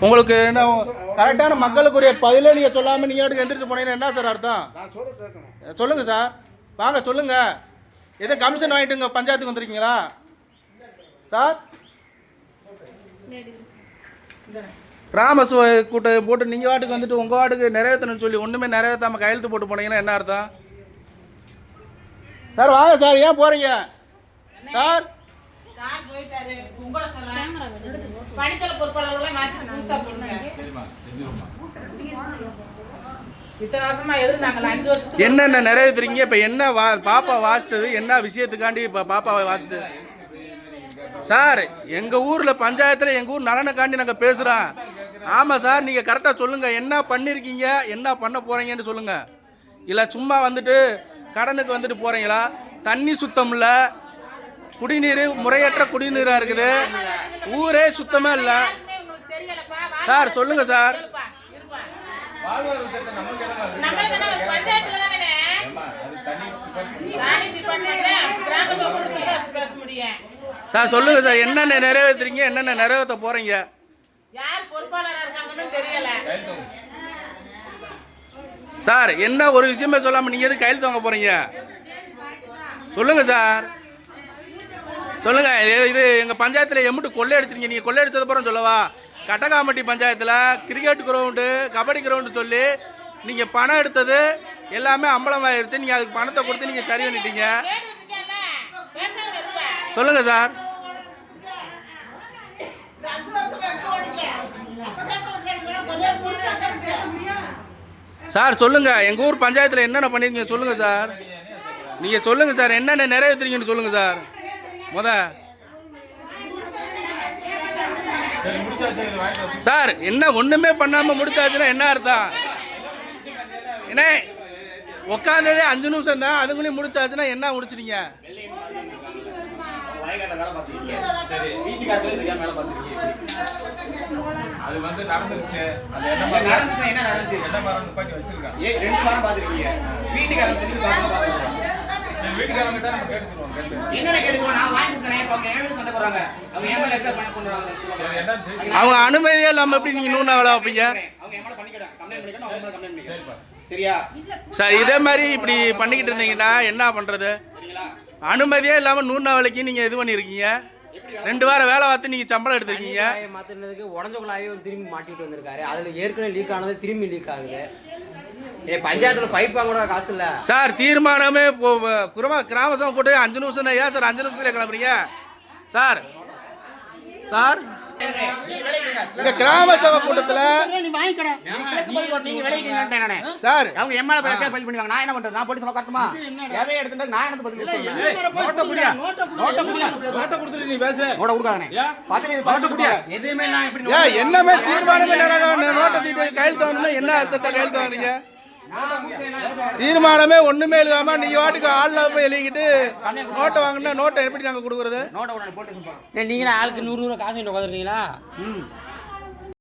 உங்களுக்கு என்ன கரெக்டான மக்களுக்குரிய பதிலே நீங்கள் சொல்லாமல் நீங்கள் எடுக்க எந்திரிச்சு போனீங்கன்னா என்ன சார் அர்த்தம்? சொல்லுங்கள் சார், வாங்க சொல்லுங்கள். எதோ கமிஷன் வாங்கிட்டு இங்கே பஞ்சாயத்துக்கு வந்துருக்கீங்களா சார்? கிராம கூட்டம் போட்டு நீங்கள் வாட்டுக்கு வந்துட்டு உங்கள் வாட்டுக்கு நிறைவேற்றணும்னு சொல்லி ஒன்றுமே நிறைவேற்றாமல் கையெழுத்து போட்டு போனீங்கன்னா என்ன அர்த்தம்? சார் வாங்க சார், ஏன் போகிறீங்க சார்? என்னென்ன நிறைவேற்றுறீங்க? இப்போ என்ன பாப்பா வாசிச்சது என்ன விஷயத்துக்காண்டி இப்போ பாப்பாவை வாசிச்சு சார்? எங்கள் ஊரில் பஞ்சாயத்தில் எங்கள் ஊர் நலனுக்காண்டி நாங்கள் பேசுகிறோம். ஆமாம் சார், நீங்கள் கரெக்டாக சொல்லுங்கள். என்ன பண்ணியிருக்கீங்க, என்ன பண்ண போகிறீங்கன்னு சொல்லுங்கள். இல்லை சும்மா வந்துட்டு கடனுக்கு வந்துட்டு போகிறீங்களா? தண்ணி சுத்தம் இல்லை, குடிநீர் முறையற்ற குடிநீராக இருக்குது, ஊரே சுத்தமாக இல்லை சார். சொல்லுங்கள் சார். சார் சொல்லுங்கள் சார், என்னென்ன நிறைவேற்றுறீங்க, என்னென்ன நிறைவேற்ற போகிறீங்க? சார் என்ன ஒரு விஷயமே சொல்லாமல் நீங்கள் எது கையெழுத்து வாங்க போகிறீங்க? சொல்லுங்கள் சார், சொல்லுங்கள். இது எங்கள் பஞ்சாயத்தில் எம்பிட்டு கொள்ளையடிச்சிருங்க. நீங்கள் கொள்ளையடிச்சது அப்புறம் சொல்லவா? கட்டகாமட்டி பஞ்சாயத்தில் கிரிக்கெட் கிரவுண்டு, கபடி கிரவுண்டு சொல்லி நீங்கள் பணம் எடுத்தது எல்லாமே அம்பலமாயிருச்சு. நீங்கள் அதுக்கு பணத்தை கொடுத்து நீங்கள் சரி பண்ணிட்டீங்க. சொல்லுங்கள் சார். சார் சொல்லுங்கள், எங்கள் ஊர் பஞ்சாயத்தில் என்னென்ன பண்ணிருக்கீங்க சொல்லுங்கள் சார். நீங்கள் சொல்லுங்கள் சார், என்னென்ன நிறைவேற்றுறீங்கன்னு சொல்லுங்கள் சார். சார் என்ன ஒன்றுமே பண்ணாமல் முடிச்சாச்சுன்னா என்ன அர்த்தம்? என்ன உட்காந்ததே 5 நிமிஷம் தான், அதுக்குள்ளேயும் முடிச்சாச்சுன்னா என்ன முடிச்சிட்டீங்க? அது வந்து நடந்துருச்சு. அது என்ன நடந்துச்சு, என்ன நடந்துச்சு, என்ன மரம் பண்ணி வச்சிருக்காங்க. 2 வாரம் பாத்துருக்கீங்க. வீட்டுக்காரங்க சொல்லி பாத்துருக்காங்க. வீட்டுக்காரங்க கிட்ட நம்ம கேட்டுறோம். என்னடா கேட்டுறோம்? நான் வாங்கி கொடுத்தேன். அவங்க ஏன் வீட்டு சண்டை போறாங்க. அவங்க ஏன் மேல எஃப்ஐஆர் பண்ண போறாங்க? அவங்க அனுமதியே இல்லாம எப்படி நீங்க நூனா வேலை வைப்பீங்க? அவங்க ஏன் மேல பண்ணிக்கடா. கம்ப்ளைன்ட் பண்ணிக்கணும், அவங்க மேல கம்ப்ளைன்ட் பண்ணிக்கணும். சரியா? சார் இதே மாதிரி இப்படி பண்ணிக்கிட்டு இருந்தீங்கன்னா என்ன பண்றது? சரிங்களா? அனுமதியே இல்லாம நூனா வேலைக்கு நீங்க இது பண்ணிருக்கீங்க. 2 வாரம் வேலை பார்த்து நீங்க சம்பளம் எடுத்துருக்கீங்க. மாத்தினதுக்கு உடஞ்ச குழாயே திரும்பி மாட்டிட்டு வந்திருக்காரு. அதுல ஏற்கனவே லீக் ஆனது திரும்பி லீக் ஆகுது. பஞ்சாயத்துல பைப் வாங்க கூட காசு இல்ல சார். தீர்மானமே கிராம சபை கூட்டு 5 நிமிஷம் தான். ஏன் சார் 5 நிமிஷத்துல கிளம்புறீங்க சார்? சார் இந்த கிராம சபை கூட்டத்துல சார் அவங்க எம்எல்ஏ ஃபைல் பண்ணிருக்காங்க. நான் என்ன பண்றது? நான் போலீஸ் காட்டுமா? எவை எடுத்துட்டு நான் என்ன பதில் சொல்றேன்? நோட்ட குடியா, நோட்ட குடியா, நோட்ட கொடுத்துட்டு நீ பேசு. நோட்ட கொடுக்காதே. பாத்து நீ நோட்ட குடியா. எதுமே நான் இப்படி என்னமே தீர்மானமே நோட்ட தீட்டு கையெழுத்து வாங்கணும். என்ன அர்த்தத்தை கையெழுத்து வாங்குறீங்க? தீர்மானமே ஒண்ணுமே இல்லாம நீங்க வாட்டுக்கு ஆள்ல போய் எழுதிக்கிட்டு நோட்டை வாங்கினா நோட்டை எப்படி நாங்க கொடுக்குறது? நீங்க ஆளுக்கு 100 காசு உட்காந்துருக்கீங்களா?